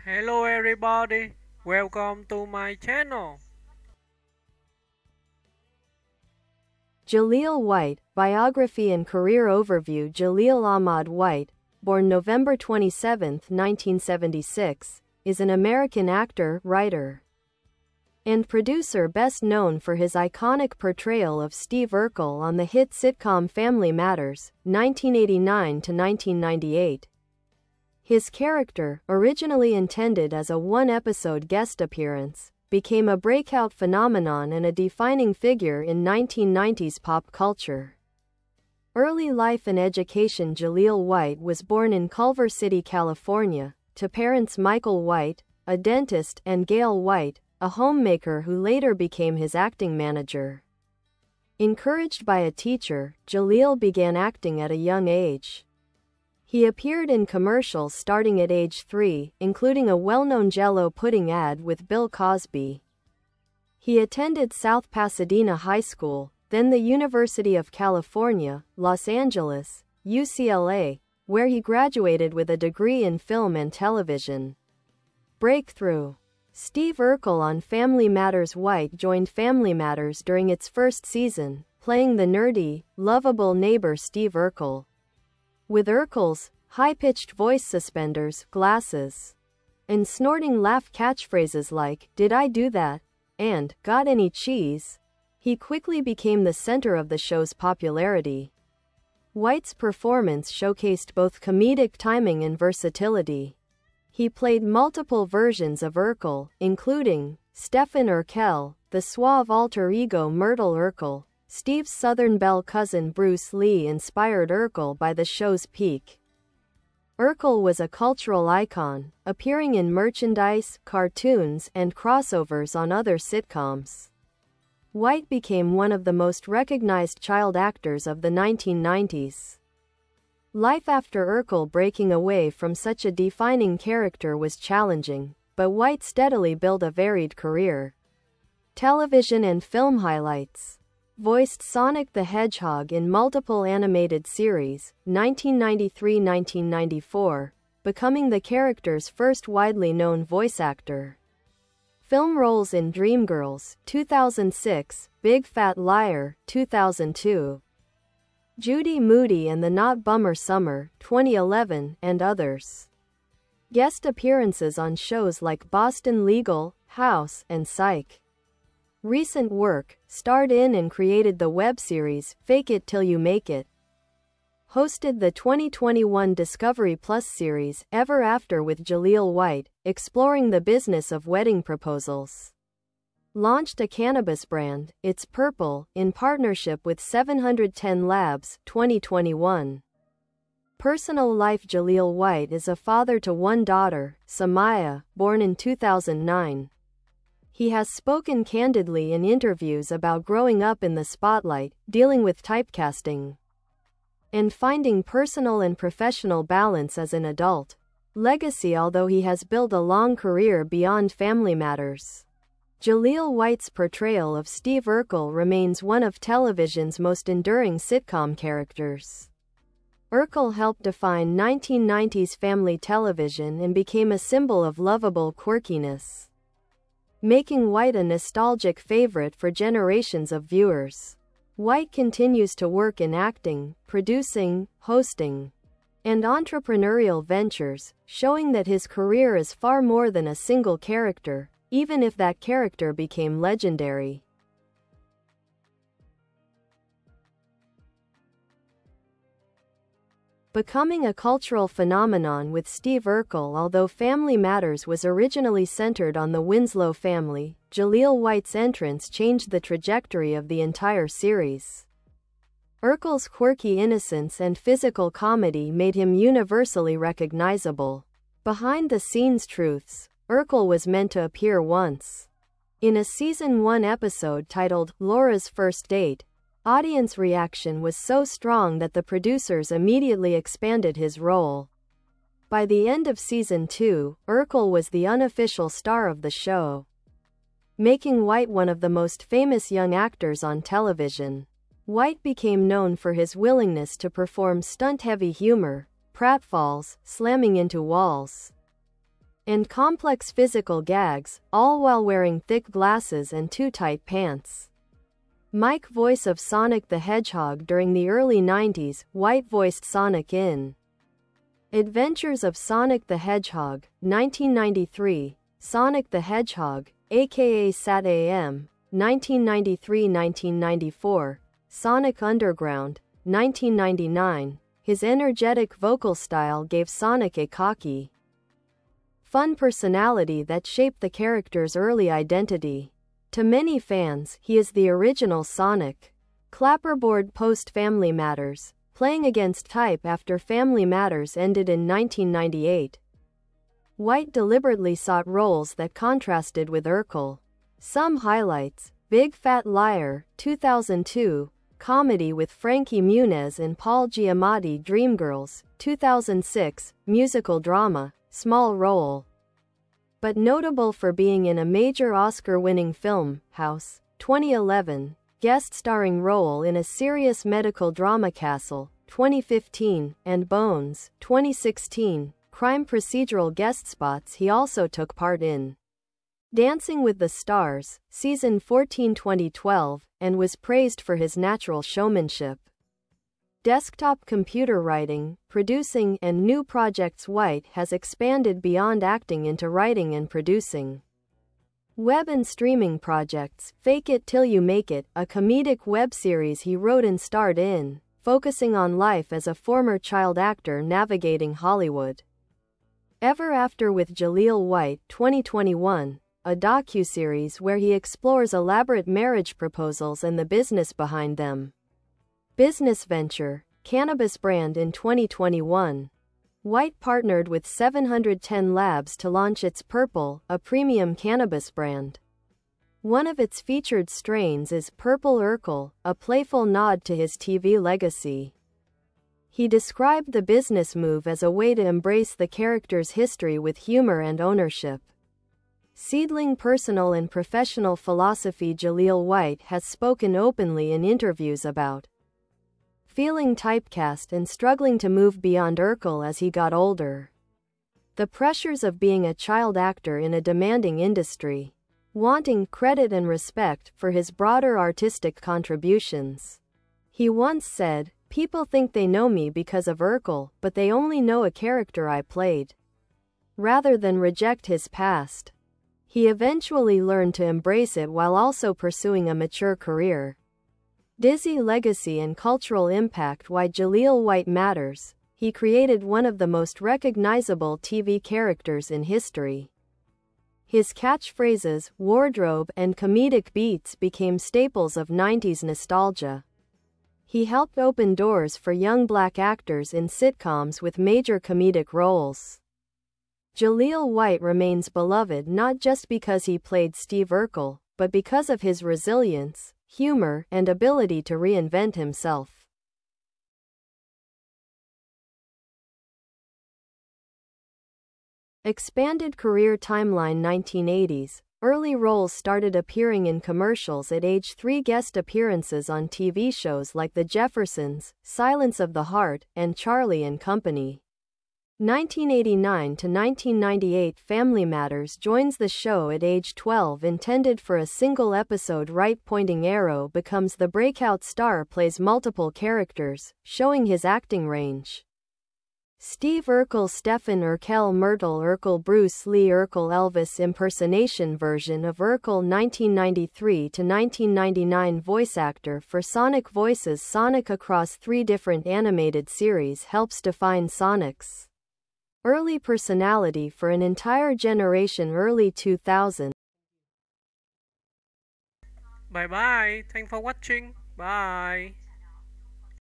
Hello everybody, welcome to my channel. Jaleel White, Biography and Career Overview. Jaleel Ahmad White, born November 27, 1976, is an American actor, writer, and producer best known for his iconic portrayal of Steve Urkel on the hit sitcom Family Matters, 1989 to 1998. His character, originally intended as a one-episode guest appearance, became a breakout phenomenon and a defining figure in 1990s pop culture. Early life and education. Jaleel White was born in Culver City, California, to parents Michael White, a dentist, and Gail White, a homemaker who later became his acting manager. Encouraged by a teacher, Jaleel began acting at a young age. He appeared in commercials starting at age 3, including a well-known Jell-O pudding ad with Bill Cosby. He attended South Pasadena High School, then the University of California, Los Angeles, UCLA, where he graduated with a degree in film and television. Breakthrough. Steve Urkel on Family Matters. White joined Family Matters during its first season, playing the nerdy, lovable neighbor Steve Urkel. With Urkel's high-pitched voice, suspenders, glasses, and snorting laugh catchphrases like, "Did I do that?" and "Got any cheese?" he quickly became the center of the show's popularity. White's performance showcased both comedic timing and versatility. He played multiple versions of Urkel, including Stephen Urkel, the suave alter ego Myrtle Urkel, Steve's Southern Belle cousin. Bruce Lee inspired Urkel by the show's peak. Urkel was a cultural icon, appearing in merchandise, cartoons, and crossovers on other sitcoms. White became one of the most recognized child actors of the 1990s. Life after Urkel. Breaking away from such a defining character was challenging, but White steadily built a varied career. Television and film highlights. Voiced Sonic the Hedgehog in multiple animated series, 1993-1994, becoming the character's first widely known voice actor. Film roles in Dreamgirls, 2006, Big Fat Liar, 2002, Judy Moody and the Not Bummer Summer, 2011, and others. Guest appearances on shows like Boston Legal, House, and Psych. Recent work, starred in and created the web series Fake It Till You Make It. Hosted the 2021 Discovery Plus series Ever After with Jaleel White, exploring the business of wedding proposals. Launched a cannabis brand, It's Purple, in partnership with 710 Labs, 2021. Personal life. Jaleel White is a father to one daughter, Samaya, born in 2009. He has spoken candidly in interviews about growing up in the spotlight, dealing with typecasting, and finding personal and professional balance as an adult. Legacy. Although he has built a long career beyond Family Matters, Jaleel White's portrayal of Steve Urkel remains one of television's most enduring sitcom characters. Urkel helped define 1990s family television and became a symbol of lovable quirkiness, making White a nostalgic favorite for generations of viewers. White continues to work in acting, producing, hosting, and entrepreneurial ventures, showing that his career is far more than a single character, even if that character became legendary. Becoming a cultural phenomenon with Steve Urkel. Although Family Matters was originally centered on the Winslow family, Jaleel White's entrance changed the trajectory of the entire series. Urkel's quirky innocence and physical comedy made him universally recognizable. Behind-the-scenes truths. Urkel was meant to appear once in a Season 1 episode titled Laura's First Date. Audience reaction was so strong that the producers immediately expanded his role. By the end of Season 2, Urkel was the unofficial star of the show, making White one of the most famous young actors on television. White became known for his willingness to perform stunt-heavy humor, pratfalls, slamming into walls, and complex physical gags, all while wearing thick glasses and too tight pants. Mike, voice of Sonic the Hedgehog during the early 90s, White voiced Sonic in Adventures of Sonic the Hedgehog, 1993, Sonic the Hedgehog, aka Sat AM, 1993-1994, Sonic Underground, 1999. His energetic vocal style gave Sonic a cocky, fun personality that shaped the character's early identity. To many fans, he is the original Sonic. Clapperboard post Family Matters, playing against type after Family Matters ended in 1998. White deliberately sought roles that contrasted with Urkel. Some highlights: Big Fat Liar, 2002, comedy with Frankie Muniz and Paul Giamatti. Dreamgirls, 2006, musical drama, small role, but notable for being in a major Oscar-winning film, House, 2011, guest starring role in a serious medical drama, Castle, 2015, and Bones, 2016, crime procedural guest spots. He also took part in Dancing with the Stars, Season 14 2012, and was praised for his natural showmanship. Desktop computer writing, producing, and new projects. White has expanded beyond acting into writing and producing web and streaming projects. Fake It Till You Make It, a comedic web series he wrote and starred in, focusing on life as a former child actor navigating Hollywood. Ever After with Jaleel White, 2021, a docuseries where he explores elaborate marriage proposals and the business behind them. Business venture, cannabis brand. In 2021, White partnered with 710 Labs to launch its Purple, a premium cannabis brand. One of its featured strains is Purple Urkel, a playful nod to his TV legacy. He described the business move as a way to embrace the character's history with humor and ownership. Seedling personal and professional philosophy. Jaleel White has spoken openly in interviews about feeling typecast and struggling to move beyond Urkel as he got older. The pressures of being a child actor in a demanding industry. Wanting credit and respect for his broader artistic contributions. He once said, "People think they know me because of Urkel, but they only know a character I played." Rather than reject his past, he eventually learned to embrace it while also pursuing a mature career. Dizzy legacy and cultural impact. Why Jaleel White matters. He created one of the most recognizable TV characters in history. His catchphrases, wardrobe, and comedic beats became staples of 90s nostalgia. He helped open doors for young black actors in sitcoms with major comedic roles. Jaleel White remains beloved not just because he played Steve Urkel, but because of his resilience, humor, and ability to reinvent himself. Expanded career timeline. 1980s. Early roles started appearing in commercials at age 3. Guest appearances on TV shows like The Jeffersons, Silence of the Heart, and Charlie and Company. 1989 to 1998. Family Matters joins the show at age 12. Intended for a single episode. Right pointing arrow becomes the breakout star. Plays multiple characters, showing his acting range. Steve Urkel, Stefan Urkel, Myrtle Urkel, Bruce Lee Urkel, Elvis impersonation version of Urkel. 1993 to 1999. Voice actor for Sonic. Voices Sonic across 3 different animated series. Helps define Sonic's early personality for an entire generation. Early 2000. Bye bye. Thanks for watching. Bye.